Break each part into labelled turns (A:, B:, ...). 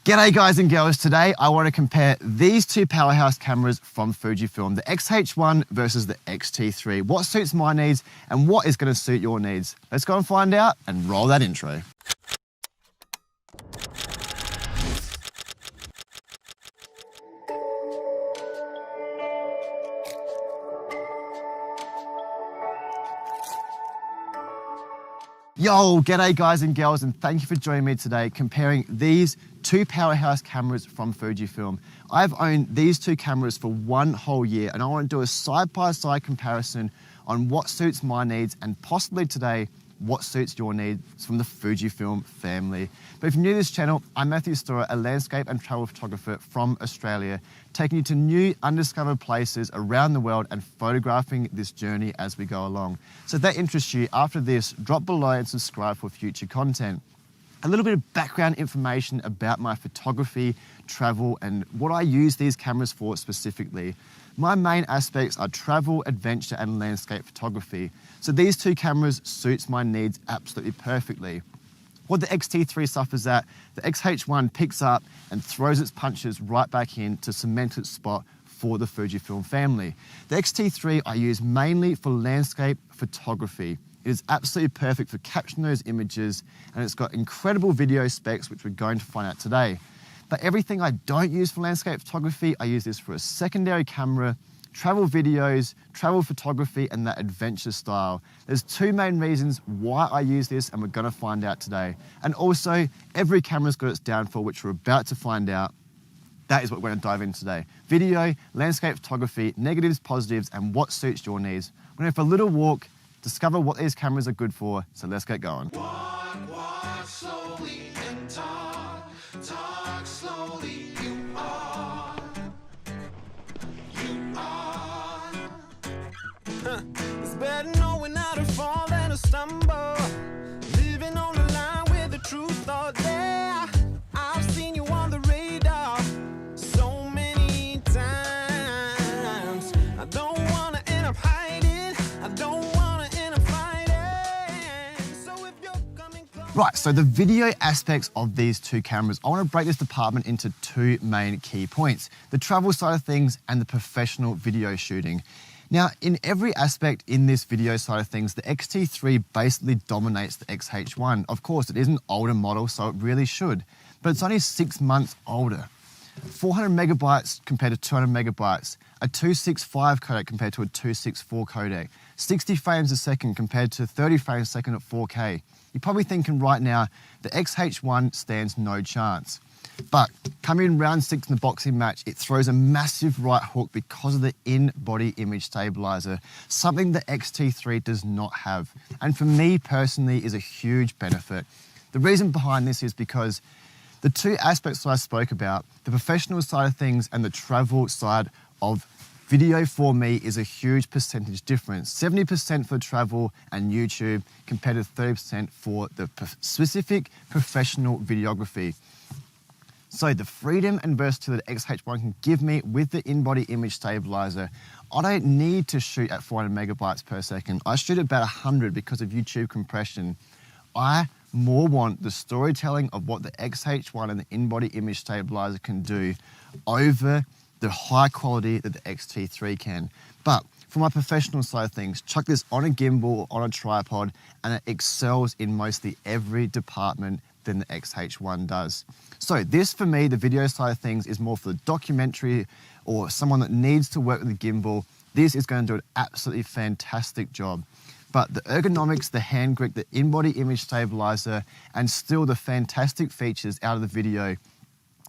A: G'day guys and girls, today I want to compare these two powerhouse cameras from Fujifilm, the X-H1 versus the X-T3. What suits my needs and what is going to suit your needs? Let's go and find out and roll that intro. Yo, g'day guys and girls, and thank you for joining me today comparing these two powerhouse cameras from Fujifilm. I've owned these two cameras for one whole year and I want to do a side-by-side comparison on what suits my needs and possibly today what suits your needs from the Fujifilm family. But if you're new to this channel, I'm Matthew Storer, a landscape and travel photographer from Australia, taking you to new undiscovered places around the world and photographing this journey as we go along. So if that interests you, after this, drop below and subscribe for future content. A little bit of background information about my photography, travel, and what I use these cameras for specifically. My main aspects are travel, adventure, and landscape photography. So these two cameras suits my needs absolutely perfectly. What the X-T3 suffers at, the X-H1 picks up and throws its punches right back in to cement its spot for the Fujifilm family. The X-T3 I use mainly for landscape photography. It is absolutely perfect for capturing those images, and it's got incredible video specs, which we're going to find out today. But everything I don't use for landscape photography, I use this for a secondary camera, travel videos, travel photography, and that adventure style. There's two main reasons why I use this, and we're gonna find out today. And also, every camera's got its downfall, which we're about to find out. That is what we're gonna dive into today. Video, landscape photography, negatives, positives, and what suits your needs. We're gonna go for a little walk, discover what these cameras are good for, so let's get going.
B: Walk slowly and talk slowly. You are. It's better knowing how to fall than to stumble. Living on the line with the truth all there. I've seen you on the radar so many times. I don't want to end up hiding. I don't want to end up fighting. So if you're coming close.
A: Right, so the video aspects of these two cameras, I want to break this department into two main key points: the travel side of things and the professional video shooting. Now, in every aspect in this video side of things, the X-T3 basically dominates the X-H1. Of course, it is an older model, so it really should, but it's only 6 months older. 400 megabytes compared to 200 megabytes, a 265 codec compared to a 264 codec, 60 frames a second compared to 30 frames a second at 4K. You're probably thinking right now, the X-H1 stands no chance. But coming in round 6 in the boxing match, it throws a massive right hook because of the in-body image stabilizer, something the X-T3 does not have. And for me personally is a huge benefit. The reason behind this is because the two aspects that I spoke about, the professional side of things and the travel side of video for me is a huge percentage difference. 70% for travel and YouTube compared to 30% for the specific professional videography. So the freedom and versatility that X-H1 can give me with the in-body image stabilizer, I don't need to shoot at 400 megabytes per second. I shoot at about 100 because of YouTube compression. I more want the storytelling of what the X-H1 and the in-body image stabilizer can do over the high quality that the X-T3 can. But for my professional side of things, chuck this on a gimbal, on a tripod, and it excels in mostly every department than the X-H1 does. So this, for me, the video side of things is more for the documentary or someone that needs to work with a gimbal. This is going to do an absolutely fantastic job. But the ergonomics, the hand grip, the in-body image stabilizer, and still the fantastic features out of the video,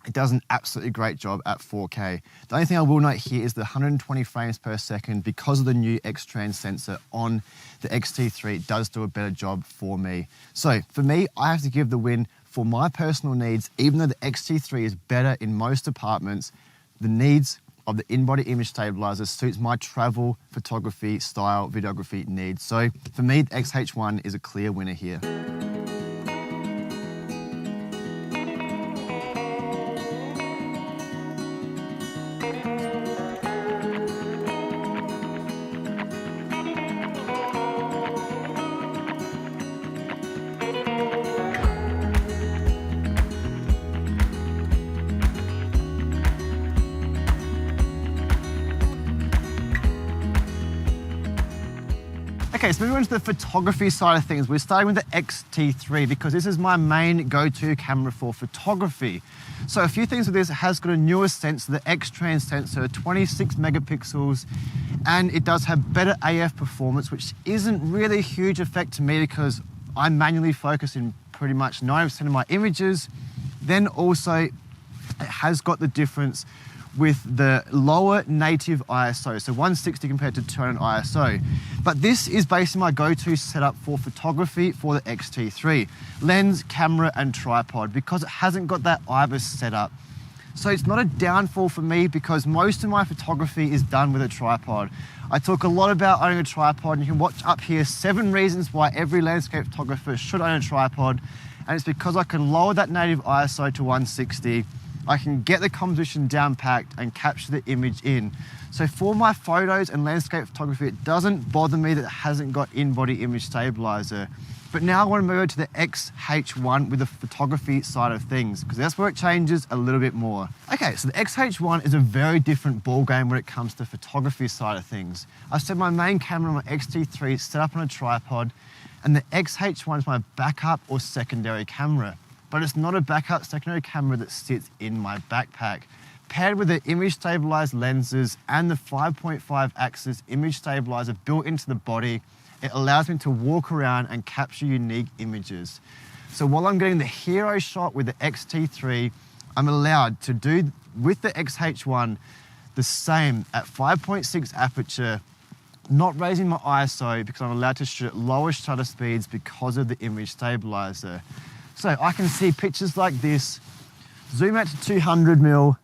A: it does an absolutely great job at 4K. The only thing I will note here is the 120 frames per second, because of the new X-Trans sensor on the X-T3, it does do a better job for me. So for me, I have to give the win for my personal needs. Even though the X-T3 is better in most departments, the needs of the in-body image stabilizer suits my travel, photography, style, videography needs. So for me, the X-H1 is a clear winner here. Okay, so moving on to the photography side of things, we're starting with the X-T3 because this is my main go-to camera for photography. So a few things with this, it has got a newer sensor, the X-Trans sensor, 26 megapixels, and it does have better AF performance, which isn't really a huge effect to me because I manually focus in pretty much 90% of my images. Then also, it has got the difference with the lower native ISO, so 160 compared to 200 ISO. But this is basically my go-to setup for photography for the X-T3. Lens, camera, and tripod, because it hasn't got that IBIS setup. So it's not a downfall for me because most of my photography is done with a tripod. I talk a lot about owning a tripod, and you can watch up here 7 reasons why every landscape photographer should own a tripod. And it's because I can lower that native ISO to 160, I can get the composition down packed and capture the image in. So for my photos and landscape photography, it doesn't bother me that it hasn't got in-body image stabilizer. But now I want to move over to the X-H1 with the photography side of things, because that's where it changes a little bit more. Okay, so the X-H1 is a very different ball game when it comes to the photography side of things. I've set my main camera on my X-T3 set up on a tripod, and the X-H1 is my backup or secondary camera. But it's not a backup secondary camera that sits in my backpack. Paired with the image stabilized lenses and the 5.5 axis image stabilizer built into the body, it allows me to walk around and capture unique images. So while I'm getting the hero shot with the X-T3, I'm allowed to do with the X-H1 the same at 5.6 aperture, not raising my ISO because I'm allowed to shoot at lower shutter speeds because of the image stabilizer. So I can see pictures like this, zoom out to 200mm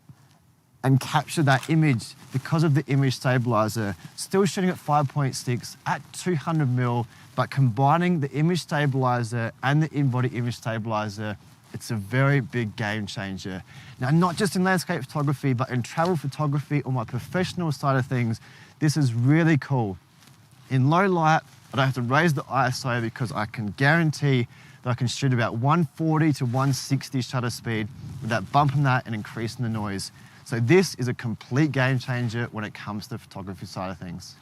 A: and capture that image because of the image stabilizer. Still shooting at 5.6 at 200mm, but combining the image stabilizer and the in-body image stabilizer, it's a very big game changer. Now, not just in landscape photography, but in travel photography or my professional side of things, this is really cool. In low light, I don't have to raise the ISO because I can guarantee that I can shoot about 140 to 160 shutter speed without bumping that and increasing the noise. So this is a complete game changer when it comes to the photography side of things.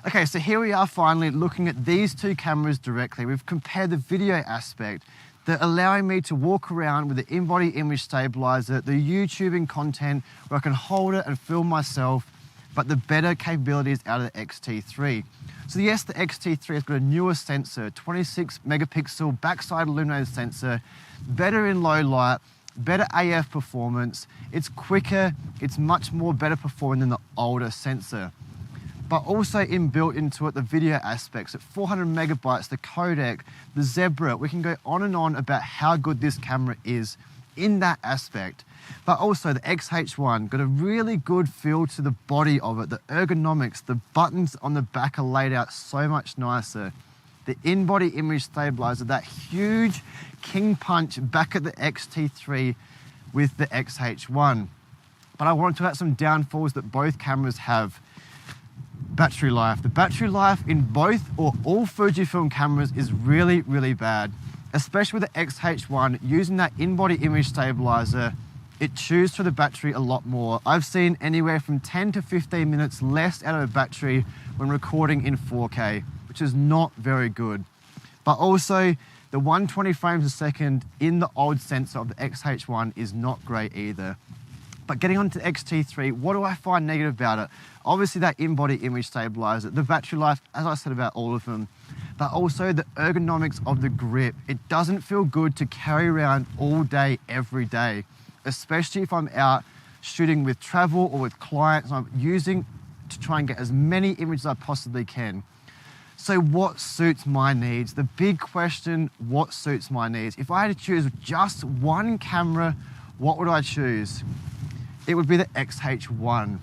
A: Okay, so here we are finally looking at these two cameras directly. We've compared the video aspect, that allowing me to walk around with the in-body image stabilizer, the YouTubing content where I can hold it and film myself, but the better capabilities out of the X-T3. So yes, the X-T3 has got a newer sensor, 26 megapixel backside illuminated sensor, better in low light, better AF performance, it's quicker, it's much more better performing than the older sensor. But also inbuilt into it, the video aspects at 400 megabytes, the codec, the Zebra. We can go on and on about how good this camera is in that aspect. But also the X-H1 got a really good feel to the body of it, the ergonomics, the buttons on the back are laid out so much nicer. The in-body image stabilizer, that huge king punch back at the X-T3 with the X-H1. But I wanted to add some downfalls that both cameras have. Battery life. The battery life in both or all Fujifilm cameras is really, really bad. Especially with the X-H1, using that in-body image stabilizer, it chews through the battery a lot more. I've seen anywhere from 10 to 15 minutes less out of a battery when recording in 4K, which is not very good. But also, the 120 frames a second in the old sensor of the X-H1 is not great either. But getting on to the X-T3, what do I find negative about it? Obviously that in-body image stabilizer, the battery life, as I said about all of them, but also the ergonomics of the grip. It doesn't feel good to carry around all day, every day, especially if I'm out shooting with travel or with clients. I'm using to try and get as many images as I possibly can. So what suits my needs? The big question, what suits my needs? If I had to choose just one camera, what would I choose? It would be the X-H1.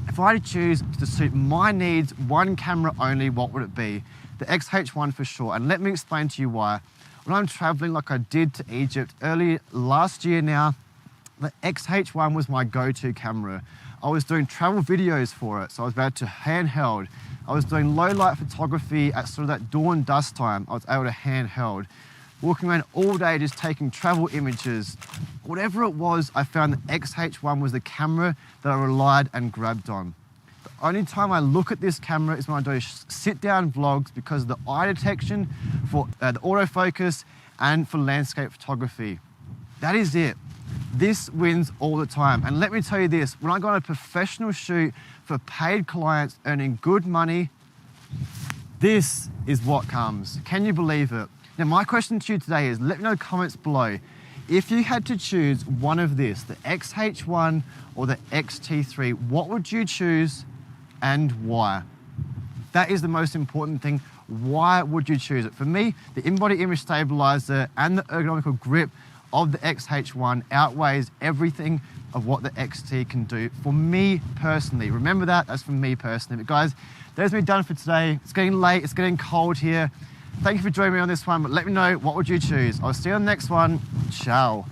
A: If I had to choose to suit my needs, one camera only, what would it be? The X-H1 for sure, and let me explain to you why. When I'm traveling like I did to Egypt early last year now, the X-H1 was my go-to camera. I was doing travel videos for it, so I was able to handheld. I was doing low light photography at sort of that dawn dusk time. I was able to handheld. Walking around all day just taking travel images. Whatever it was, I found the X-H1 was the camera that I relied and grabbed on. The only time I look at this camera is when I do sit-down vlogs because of the eye detection, for the autofocus, and for landscape photography. That is it. This wins all the time. And let me tell you this, when I go on a professional shoot for paid clients earning good money, this is what comes. Can you believe it? Now, my question to you today is, let me know in the comments below, if you had to choose one of this, the X-H1 or the X-T3, what would you choose and why? That is the most important thing. Why would you choose it? For me, the in-body image stabilizer and the ergonomical grip of the X-H1 outweighs everything of what the X-T can do for me personally. Remember that, that's for me personally. But guys, there's me done for today. It's getting late, it's getting cold here. Thank you for joining me on this one, but let me know, what would you choose? I'll see you on the next one. Ciao.